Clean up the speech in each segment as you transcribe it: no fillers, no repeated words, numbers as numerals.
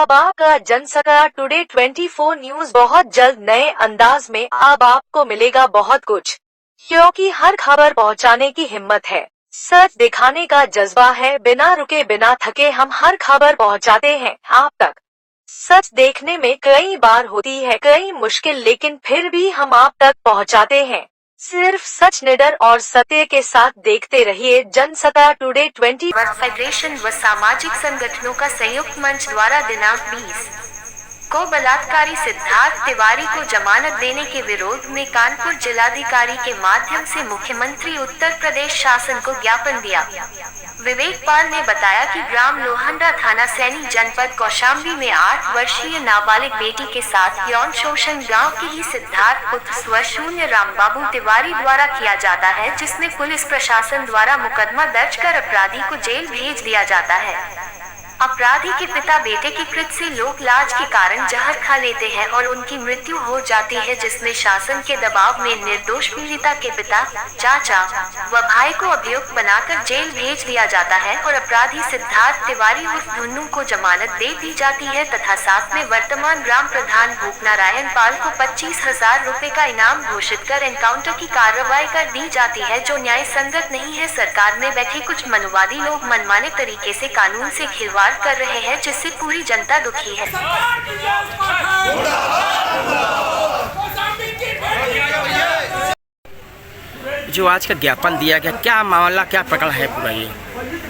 अब आपका Jansatta today 24 news बहुत जल्द नए अंदाज में अब आपको मिलेगा बहुत कुछ, क्योंकि हर खबर पहुंचाने की हिम्मत है, सच दिखाने का जज्बा है। बिना रुके बिना थके हम हर खबर पहुंचाते हैं आप तक। सच देखने में कई बार होती है कई मुश्किल, लेकिन फिर भी हम आप तक पहुंचाते हैं। सिर्फ सच, निडर और सत्य के साथ देखते रहिए जनसत्ता टुडे 24। फेडरेशन व सामाजिक संगठनों का संयुक्त मंच द्वारा दिनांक 20 को बलात्कारी सिद्धार्थ तिवारी को जमानत देने के विरोध में कानपुर जिलाधिकारी के माध्यम से मुख्यमंत्री उत्तर प्रदेश शासन को ज्ञापन दिया। विवेक पाल ने बताया कि ग्राम लोहंडा थाना सैनी जनपद कौशाम्बी में 8 वर्षीय नाबालिग बेटी के साथ यौन शोषण गांव के ही सिद्धार्थ पुत्र स्वशून्य रामबाबू तिवारी द्वारा किया जाता है, जिसमें पुलिस प्रशासन द्वारा मुकदमा दर्ज कर अपराधी को जेल भेज दिया जाता है। अपराधी के पिता बेटे के कृत्य से लोक लाज के कारण जहर खा लेते हैं और उनकी मृत्यु हो जाती है, जिसमें शासन के दबाव में निर्दोष पीड़िता के पिता, चाचा व भाई को अभियुक्त बनाकर जेल भेज दिया जाता है और अपराधी सिद्धार्थ तिवारी उर्फ धुन्नू को जमानत दे दी जाती है तथा साथ में वर्तमान ग्राम प्रधान भूपनारायण पाल को 25,000 रुपए का इनाम घोषित कर एनकाउंटर की कार्रवाई कर दी जाती है, जो न्याय संगत नहीं है। सरकार में बैठे कुछ मनुवादी लोग मनमाने तरीके से कानून से खिलवाड़ कर रहे हैं, जिससे पूरी जनता दुखी है। जो आज का ज्ञापन दिया गया, क्या मामला क्या प्रकरण है पूरा? ये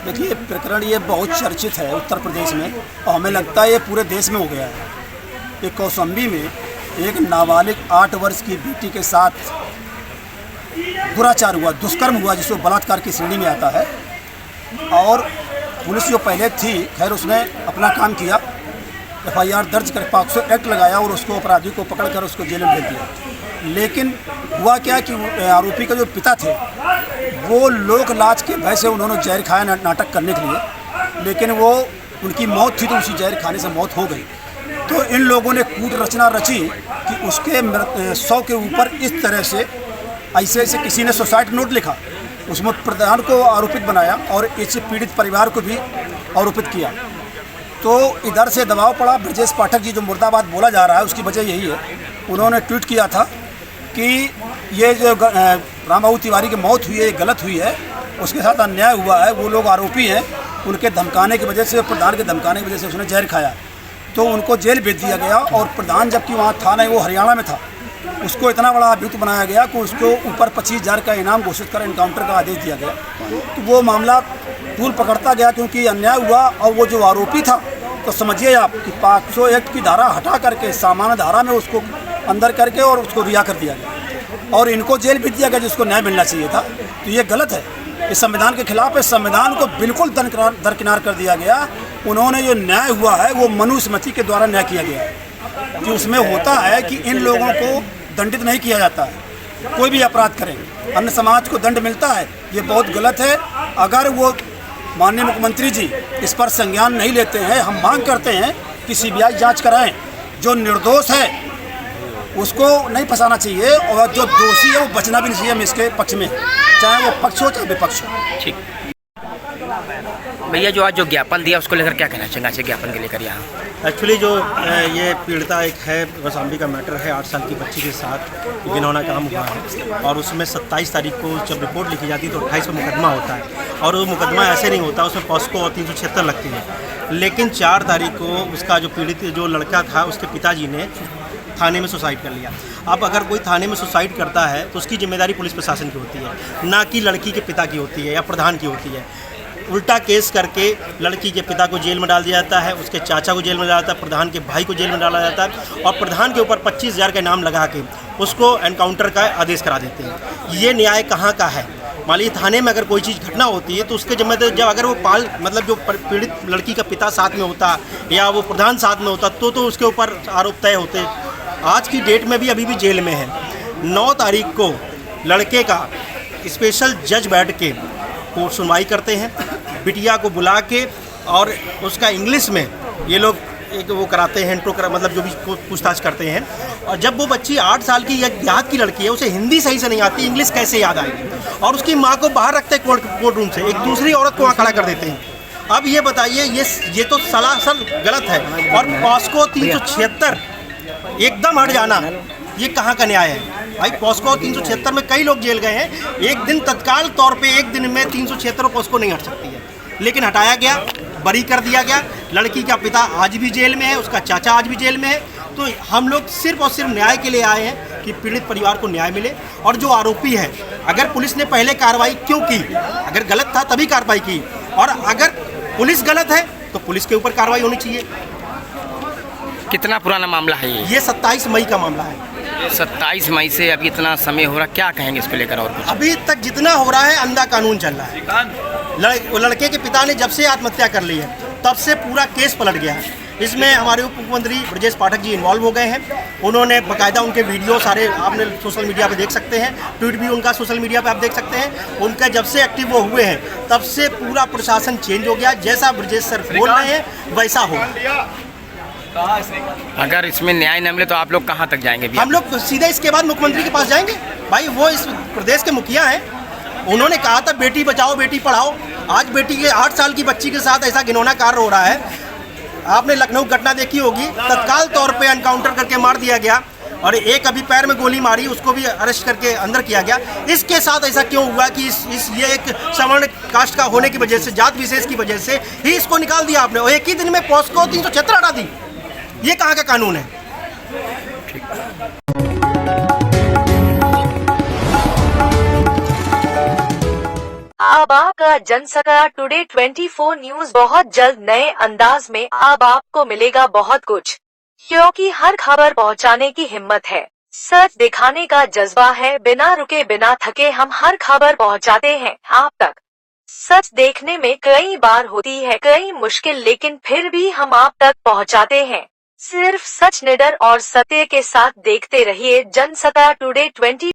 देखिए, प्रकरण ये बहुत चर्चित है उत्तर प्रदेश में और हमें लगता है ये पूरे देश में हो गया है। ये कौशाम्बी में एक नाबालिग 8 वर्ष की बेटी के साथ दुराचार हुआ, दुष्कर्म हुआ, जिसको बलात्कार की श्रेणी में आता है। और पुलिस जो पहले थी, खैर उसने अपना काम किया, FIR दर्ज कर पॉक्सो एक्ट लगाया और उसको अपराधी को पकड़कर उसको जेल में भेज दिया। लेकिन हुआ क्या कि आरोपी का जो पिता थे वो लोक लाज के भय से उन्होंने जहर खाया नाटक करने के लिए, लेकिन वो उनकी मौत थी तो उसी जहर खाने से मौत हो गई। तो इन लोगों ने कूट रचना रची कि उसके 100 के ऊपर इस तरह से ऐसे किसी ने सुसाइड नोट लिखा, उसमें प्रधान को आरोपित बनाया और इससे पीड़ित परिवार को भी आरोपित किया। तो इधर से दबाव पड़ा। ब्रजेश पाठक जी जो मुर्दाबाद बोला जा रहा है उसकी वजह यही है, उन्होंने ट्वीट किया था कि ये जो रामबाबू तिवारी की मौत हुई है ये गलत हुई है, उसके साथ अन्याय हुआ है, वो लोग आरोपी हैं, उनके धमकाने की वजह से, प्रधान के धमकाने की वजह से उसने जहर खाया, तो उनको जेल भेज दिया गया। और प्रधान जबकि वहाँ था नहीं, वो हरियाणा में था, उसको इतना बड़ा अभियुक्त बनाया गया कि उसको ऊपर 25,000 का इनाम घोषित कर एनकाउंटर का आदेश दिया गया। तो वो मामला तूल पकड़ता गया क्योंकि अन्याय हुआ। और वो जो आरोपी था, तो समझिए आप कि पॉक्सो एक्ट की धारा हटा करके सामान्य धारा में उसको अंदर करके और उसको रिहा कर दिया गया और इनको जेल भेज दिया गया, जिसको न्याय मिलना चाहिए था। तो ये गलत है, इस संविधान के खिलाफ है। संविधान को बिल्कुल दरकिनार कर दिया गया। उन्होंने जो न्याय हुआ है वो मनुस्मृति के द्वारा न्याय किया गया है, कि उसमें होता है कि इन लोगों को दंडित नहीं किया जाता है, कोई भी अपराध करें अन्य समाज को दंड मिलता है। ये बहुत गलत है। अगर वो माननीय मुख्यमंत्री जी इस पर संज्ञान नहीं लेते हैं, हम मांग करते हैं कि CBI जांच कराएं। जो निर्दोष है उसको नहीं फंसाना चाहिए और जो दोषी है वो बचना भी नहीं चाहिए। हम इसके पक्ष में, चाहे वो पक्ष हो चाहे विपक्ष हो। ठीक भैया, जो आज जो ज्ञापन दिया उसको लेकर क्या कहना चाहिए ज्ञापन के लेकर? यहाँ एक्चुअली जो ये पीड़िता एक है, कौशाम्बी का मैटर है, 8 साल की बच्ची के साथ घिनौना काम हुआ है और उसमें 27 तारीख को जब रिपोर्ट लिखी जाती है तो 28 में मुकदमा होता है। और वो मुकदमा ऐसे नहीं होता, उसमें पॉस्को और 376 लगती है। लेकिन 4 तारीख को उसका जो पीड़ित जो लड़का था उसके पिताजी ने थाने में सुसाइड कर लिया। अब अगर कोई थाने में सुसाइड करता है तो उसकी जिम्मेदारी पुलिस प्रशासन की होती है, ना कि लड़की के पिता की होती है या प्रधान की होती है। उल्टा केस करके लड़की के पिता को जेल में डाल दिया जाता है, उसके चाचा को जेल में डाला जाता है, प्रधान के भाई को जेल में डाला जाता है और प्रधान के ऊपर 25,000 का इनाम लगा के उसको एनकाउंटर का आदेश करा देते हैं। ये न्याय कहाँ का है? मान लीजिए थाने में अगर कोई चीज़ घटना होती है तो उसके जिम्मेदार जब अगर वो मतलब जो पीड़ित लड़की का पिता साथ में होता या वो प्रधान साथ में होता तो उसके ऊपर आरोप तय होते। आज की डेट में भी अभी भी जेल में है। 9 तारीख को लड़के का स्पेशल जज बैठ के कोर्ट सुनवाई करते हैं, बिटिया को बुला के और उसका इंग्लिश में ये लोग एक वो कराते हैं, मतलब जो भी पूछताछ करते हैं। और जब वो बच्ची 8 साल की या देहात की लड़की है, उसे हिंदी सही से नहीं आती, इंग्लिश कैसे याद आएगी? और उसकी माँ को बाहर रखते हैं कोर्ट रूम से, एक दूसरी औरत को वहाँ खड़ा कर देते हैं अब ये बताइए, ये तो सरासर गलत है। और पॉस्को 376 एकदम हट जाना, ये कहाँ का न्याय है भाई? पॉस्को 376 में कई लोग जेल गए हैं, एक दिन तत्काल तौर पे एक दिन में 376 पॉस्को नहीं हट सकती है, लेकिन हटाया गया, बरी कर दिया गया। लड़की का पिता आज भी जेल में है, उसका चाचा आज भी जेल में है। तो हम लोग सिर्फ और सिर्फ न्याय के लिए आए हैं कि पीड़ित परिवार को न्याय मिले। और जो आरोपी है, अगर पुलिस ने पहले कार्रवाई क्यों की? अगर गलत था तभी कार्रवाई की, और अगर पुलिस गलत है तो पुलिस के ऊपर कार्रवाई होनी चाहिए। कितना पुराना मामला है ये? ये 27 मई का मामला है। 27 मई से अभी इतना समय हो रहा, क्या कहेंगे इसको लेकर? और कुछ अभी तक जितना हो रहा है अंधा कानून चल रहा है। लड़के के पिता ने जब से आत्महत्या कर ली है तब से पूरा केस पलट गया है। इसमें हमारे उप मुख्यमंत्री ब्रजेश पाठक जी इन्वॉल्व हो गए हैं। उन्होंने बाकायदा उनके वीडियो सारे आपने सोशल मीडिया पे देख सकते हैं, ट्वीट भी उनका सोशल मीडिया पे आप देख सकते हैं। उनका जब से एक्टिव वो हुए हैं तब से पूरा प्रशासन चेंज हो गया। जैसा ब्रजेश सर बोल रहे हैं वैसा होगा। अगर इसमें न्याय न मिले तो आप लोग कहाँ तक जाएंगे? हम लोग सीधे इसके बाद मुख्यमंत्री के पास जाएंगे। भाई वो इस प्रदेश के मुखिया हैं, उन्होंने कहा था बेटी बचाओ बेटी पढ़ाओ। आज बेटी के 8 साल की बच्ची के साथ ऐसा घिनौना कार्य हो रहा है। आपने लखनऊ घटना देखी होगी, तत्काल तौर पे एनकाउंटर करके मार दिया गया, और एक अभी पैर में गोली मारी, उसको भी अरेस्ट करके अंदर किया गया। इसके साथ ऐसा क्यों हुआ कि ये एक सवर्ण कास्ट का होने की वजह से, जात विशेष की वजह से ही इसको निकाल दिया आपने, और एक ही दिन में पॉस्को 376 हटा दी। ये कहाँ का कानून है? अब आपका जनसत्ता टुडे 24 न्यूज बहुत जल्द नए अंदाज में। अब आपको मिलेगा बहुत कुछ, क्योंकि हर खबर पहुंचाने की हिम्मत है, सच दिखाने का जज्बा है। बिना रुके बिना थके हम हर खबर पहुंचाते हैं आप तक। सच देखने में कई बार होती है कई मुश्किल, लेकिन फिर भी हम आप तक पहुंचाते हैं। सिर्फ सच, निडर और सत्य के साथ देखते रहिए जनसत्ता टुडे 24।